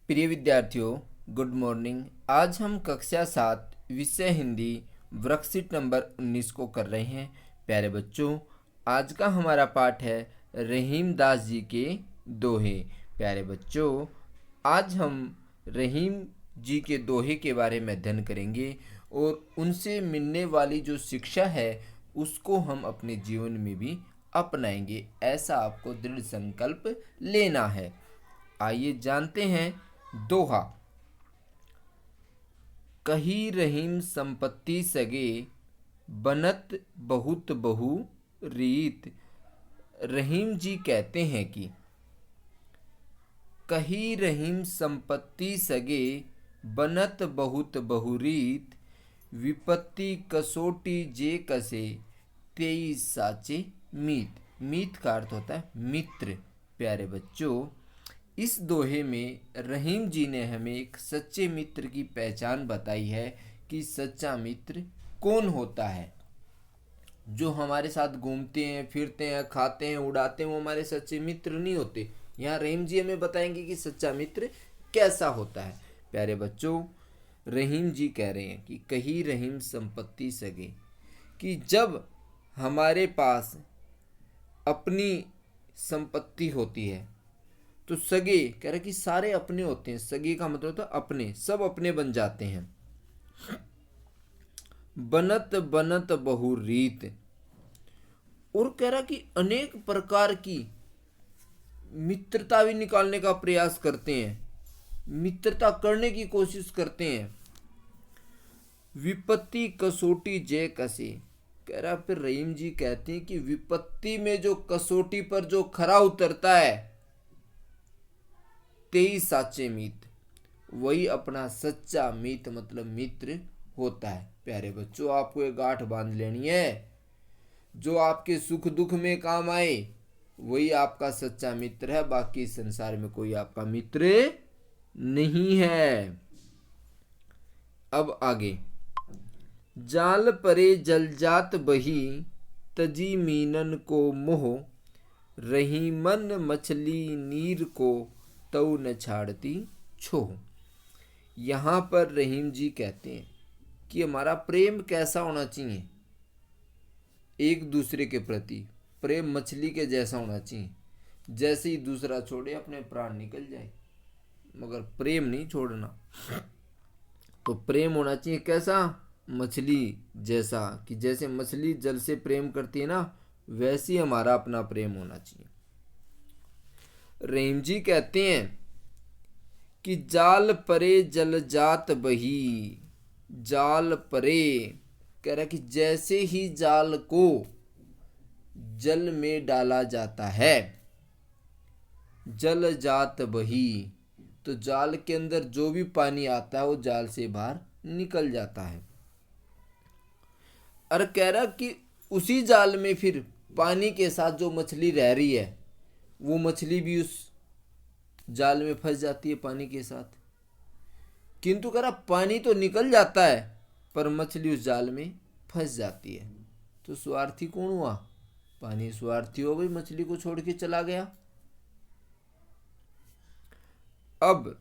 प्रिय विद्यार्थियों, good morning. आज हम कक्षा 7 विषय हिंदी वर्कशीट नंबर 19 को कर रहे हैं। प्यारे बच्चों, आज का हमारा पाठ है रहीम दास जी के दोहे। प्यारे बच्चों, आज हम रहीम जी के दोहे के बारे में अध्ययन करेंगे और उनसे मिलने वाली जो शिक्षा है उसको हम अपने जीवन में भी अपनाएंगे। ऐसा आपको दृढ़ संकल्प लेना है। आइए जानते हैं दोहा। कही रहीम संपत्ति सगे, बनत बहुत बहु रीत। रहीम जी कहते हैं कि कही रहीम संपत्ति सगे, बनत बहुत बहुरीत। विपत्ति कसोटी जे कसे, तेई साचे मीत। मीत का अर्थ होता है मित्र। प्यारे बच्चों, इस दोहे में रहीम जी ने हमें एक सच्चे मित्र की पहचान बताई है कि सच्चा मित्र कौन होता है। जो हमारे साथ घूमते हैं, फिरते हैं, खाते हैं, उड़ाते हैं, वो हमारे सच्चे मित्र नहीं होते। यहाँ रहीम जी हमें बताएंगे कि सच्चा मित्र कैसा होता है। प्यारे बच्चों, रहीम जी कह रहे हैं कि कही रहीम संपत्ति सगे, कि जब हमारे पास अपनी संपत्ति होती है तो सगे कह रहे कि सारे अपने होते हैं। सगे का मतलब होता है अपने, सब अपने बन जाते हैं। बनत बनत बहुरीत, और कह रहा कि अनेक प्रकार की मित्रता भी निकालने का प्रयास करते हैं, मित्रता करने की कोशिश करते हैं। विपत्ति कसोटी जय कसे, कह रहा फिर रहीम जी कहते हैं कि विपत्ति में जो कसोटी पर जो खरा उतरता है, तेई साचे मीत, वही अपना सच्चा मीत मतलब मित्र होता है। प्यारे बच्चों, आपको एक गांठ बांध लेनी है। जो आपके सुख दुख में काम आए वही आपका सच्चा मित्र है। बाकी संसार में कोई आपका मित्र नहीं है। अब आगे, जाल परे जल जात बही, तजी मीनन को मोह। रहीमन मछली नीर को, तऊ न छाड़ती छोह। यहाँ पर रहीम जी कहते हैं कि हमारा प्रेम कैसा होना चाहिए। एक दूसरे के प्रति प्रेम मछली के जैसा होना चाहिए। जैसे ही दूसरा छोड़े अपने प्राण निकल जाए, मगर प्रेम नहीं छोड़ना। तो प्रेम होना चाहिए कैसा, मछली जैसा, कि जैसे मछली जल से प्रेम करती है ना, वैसे ही हमारा अपना प्रेम होना चाहिए। रहीम जी कहते हैं कि जाल परे जल जात बही। जाल परे कह रहा कि जैसे ही जाल को जल में डाला जाता है, जल जात बही, तो जाल के अंदर जो भी पानी आता है वो जाल से बाहर निकल जाता है। और कह रहा कि उसी जाल में फिर पानी के साथ जो मछली रह रही है, वो मछली भी उस जाल में फंस जाती है पानी के साथ। किंतु कह रहा पानी तो निकल जाता है पर मछली उस जाल में फंस जाती है। तो स्वार्थी कौन हुआ? पानी स्वार्थी हो गई, मछली को छोड़ के चला गया। अब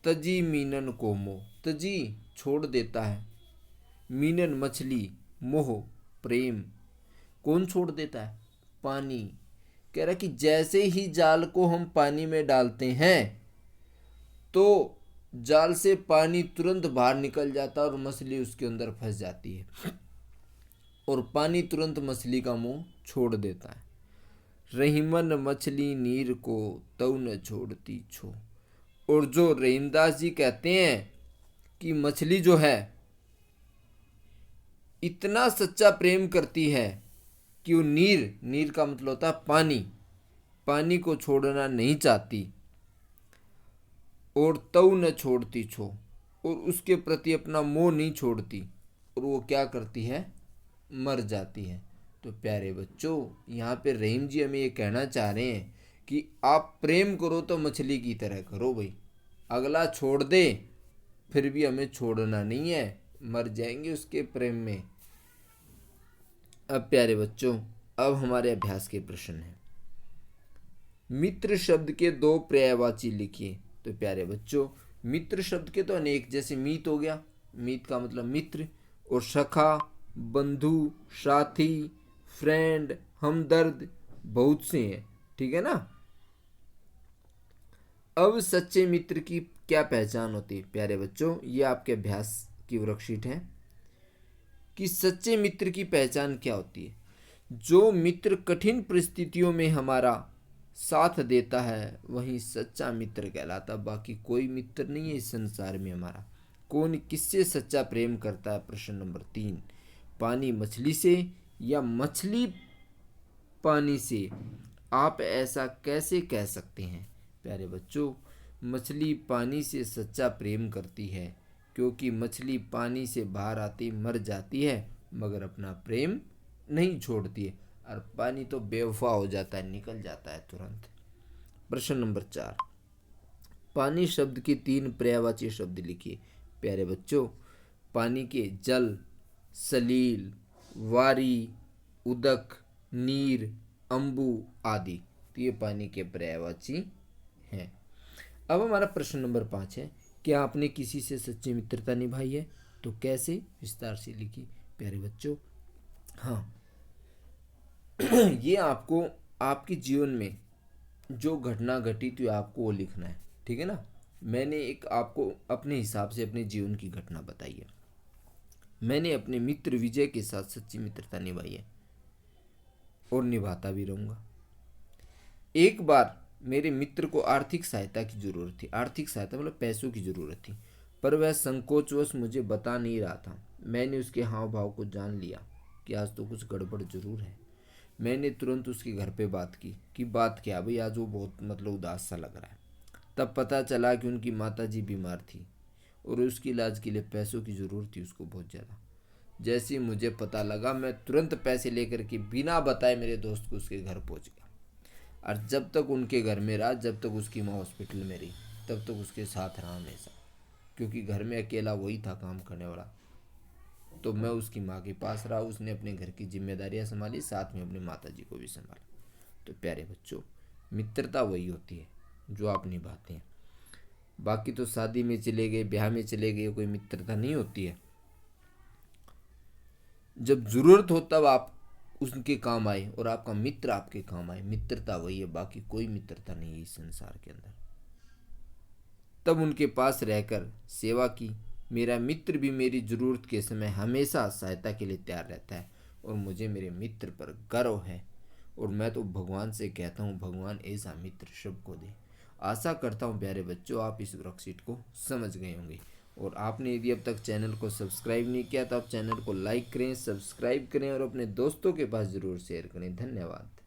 तजी मीनन को मोह, तजी छोड़ देता है, मीनन मछली, मोह प्रेम, कौन छोड़ देता है? पानी। कह रहा कि जैसे ही जाल को हम पानी में डालते हैं तो जाल से पानी तुरंत बाहर निकल जाता है और मछली उसके अंदर फंस जाती है, और पानी तुरंत मछली का मुंह छोड़ देता है। रहीमन मछली नीर को, तऊ न छोड़ती छो। और जो रहीमदास जी कहते हैं कि मछली जो है इतना सच्चा प्रेम करती है कि वो नीर, नीर का मतलब होता है पानी, पानी को छोड़ना नहीं चाहती। और तऊ न छोड़ती छो, और उसके प्रति अपना मोह नहीं छोड़ती, और वो क्या करती है? मर जाती है। तो प्यारे बच्चों, यहाँ पे रहीम जी हमें ये कहना चाह रहे हैं कि आप प्रेम करो तो मछली की तरह करो भाई। अगला छोड़ दे फिर भी हमें छोड़ना नहीं है, मर जाएंगे उसके प्रेम में। अब प्यारे बच्चों, अब हमारे अभ्यास के प्रश्न हैं। मित्र शब्द के दो पर्यायवाची लिखिए। तो तो प्यारे बच्चों मित्र शब्द के तो अनेक, जैसे मीत हो गया, मीत का मतलब मित्र, और सखा, बंधु, साथी, फ्रेंड, हमदर्द, बहुत से हैं, ठीक है ना। अब सच्चे मित्र की क्या पहचान होती है प्यारे बच्चों, ये आपके अभ्यास की वर्कशीट है कि सच्चे मित्र की पहचान क्या होती है। जो मित्र कठिन परिस्थितियों में हमारा साथ देता है वही सच्चा मित्र कहलाता, बाकी कोई मित्र नहीं है इस संसार में हमारा। कौन किससे सच्चा प्रेम करता है? प्रश्न नंबर 3, पानी मछली से या मछली पानी से? आप ऐसा कैसे कह सकते हैं? प्यारे बच्चों मछली पानी से सच्चा प्रेम करती है, क्योंकि मछली पानी से बाहर आती मर जाती है मगर अपना प्रेम नहीं छोड़ती है, और पानी तो बेवफा हो जाता है, निकल जाता है तुरंत। प्रश्न नंबर 4, पानी शब्द के 3 पर्यायवाची शब्द लिखिए। प्यारे बच्चों पानी के जल, सलील, वारी, उदक, नीर, अम्बु आदि, तो ये पानी के पर्यायवाची हैं। अब हमारा प्रश्न नंबर 5 है, क्या आपने किसी से सच्ची मित्रता निभाई है? तो कैसे? विस्तार से लिखिए प्यारे बच्चों। हाँ ये आपको आपके जीवन में जो घटना घटी थी आपको वो लिखना है, ठीक है ना। मैंने एक आपको अपने हिसाब से अपने जीवन की घटना बताई है। मैंने अपने मित्र विजय के साथ सच्ची मित्रता निभाई है और निभाता भी रहूँगा। एक बार मेरे मित्र को आर्थिक सहायता की ज़रूरत थी, आर्थिक सहायता मतलब पैसों की ज़रूरत थी, पर वह संकोचवश मुझे बता नहीं रहा था। मैंने उसके हाव भाव को जान लिया कि आज तो कुछ गड़बड़ ज़रूर है। मैंने तुरंत उसके घर पे बात की कि बात क्या भाई, आज वो बहुत मतलब उदास सा लग रहा है। तब पता चला कि उनकी माताजी बीमार थी और उसकी इलाज के लिए पैसों की ज़रूरत थी उसको बहुत ज़्यादा। जैसे ही मुझे पता लगा मैं तुरंत पैसे लेकर के बिना बताए मेरे दोस्त को उसके घर पहुंच गया, और जब तक उनके घर में रहा, जब तक उसकी माँ हॉस्पिटल में रही, तब तक उसके साथ रहा हमेशा, क्योंकि घर में अकेला वही था काम करने वाला। तो मैं उसकी माँ के पास रहा, उसने अपने घर की जिम्मेदारियाँ संभाली, साथ में अपनी माता जी को भी संभाला। तो प्यारे बच्चों मित्रता वही होती है जो आप निभाते हैं, बाकी तो शादी में चले गए, ब्याह में चले गए, कोई मित्रता नहीं होती है। जब ज़रूरत हो तब आप उनके काम आए और आपका मित्र आपके काम आए, मित्रता वही है, बाकी कोई मित्रता नहीं है इस संसार के अंदर। तब उनके पास रहकर सेवा की। मेरा मित्र भी मेरी ज़रूरत के समय हमेशा सहायता के लिए तैयार रहता है और मुझे मेरे मित्र पर गर्व है, और मैं तो भगवान से कहता हूँ भगवान ऐसा मित्र सबको दे। आशा करता हूँ प्यारे बच्चों आप इस वर्कशीट को समझ गए होंगे, और आपने यदि अब तक चैनल को सब्सक्राइब नहीं किया तो आप चैनल को लाइक करें, सब्सक्राइब करें और अपने दोस्तों के पास ज़रूर शेयर करें। धन्यवाद।